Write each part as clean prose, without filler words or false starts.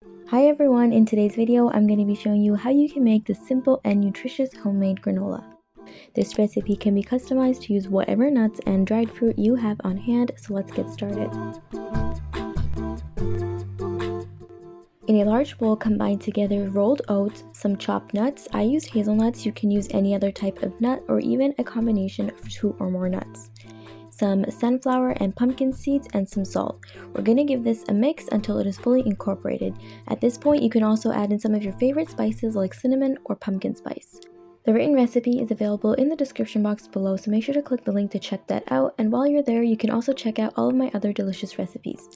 Hi everyone, in today's video I'm going to be showing you how you can make this simple and nutritious homemade granola. This recipe can be customized to use whatever nuts and dried fruit you have on hand, so let's get started. In a large bowl, combine together rolled oats, some chopped nuts. I use hazelnuts, you can use any other type of nut or even a combination of 2 or more nuts. Some sunflower and pumpkin seeds, and some salt. We're going to give this a mix until it is fully incorporated. At this point, you can also add in some of your favorite spices like cinnamon or pumpkin spice. The written recipe is available in the description box below, so make sure to click the link to check that out, and while you're there, you can also check out all of my other delicious recipes.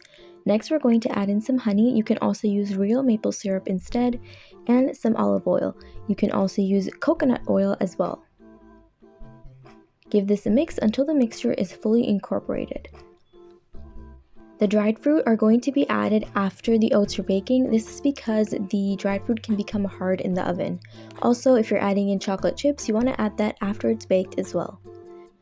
Next, we're going to add in some honey. You can also use real maple syrup instead, and some olive oil. You can also use coconut oil as well. Give this a mix until the mixture is fully incorporated. The dried fruit are going to be added after the oats are baking. This is because the dried fruit can become hard in the oven. Also, if you're adding in chocolate chips, you want to add that after it's baked as well.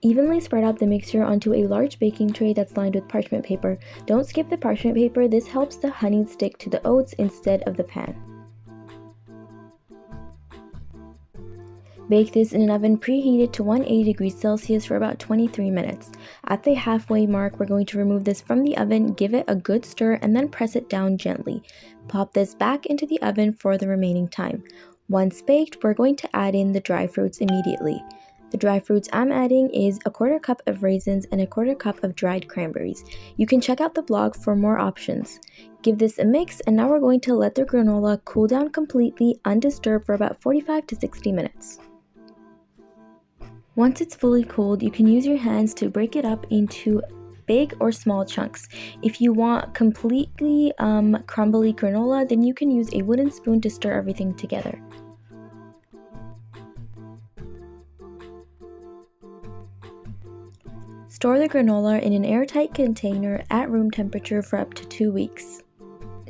Evenly spread out the mixture onto a large baking tray that's lined with parchment paper. Don't skip the parchment paper, this helps the honey stick to the oats instead of the pan. Bake this in an oven preheated to 180 degrees Celsius for about 23 minutes. At the halfway mark, we're going to remove this from the oven, give it a good stir, and then press it down gently. Pop this back into the oven for the remaining time. Once baked, we're going to add in the dry fruits immediately. The dry fruits I'm adding is a 1/4 cup of raisins and a 1/4 cup of dried cranberries. You can check out the blog for more options. Give this a mix, and now we're going to let the granola cool down completely undisturbed for about 45 to 60 minutes. Once it's fully cooled, you can use your hands to break it up into big or small chunks. If you want completely crumbly granola, then you can use a wooden spoon to stir everything together. Store the granola in an airtight container at room temperature for up to 2 weeks.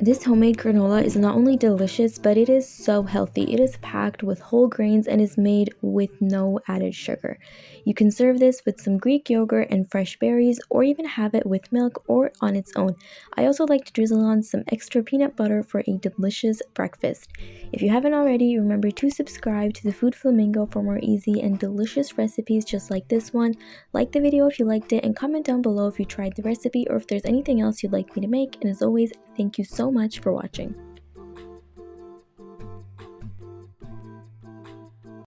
This homemade granola is not only delicious, but it is so healthy. It is packed with whole grains and is made with no added sugar. You can serve this with some Greek yogurt and fresh berries, or even have it with milk or on its own. I also like to drizzle on some extra peanut butter for a delicious breakfast. If you haven't already, remember to subscribe to the Food Flamingo for more easy and delicious recipes just like this one. Like the video if you liked it, and comment down below if you tried the recipe or if there's anything else you'd like me to make. And as always, thank you so much for watching.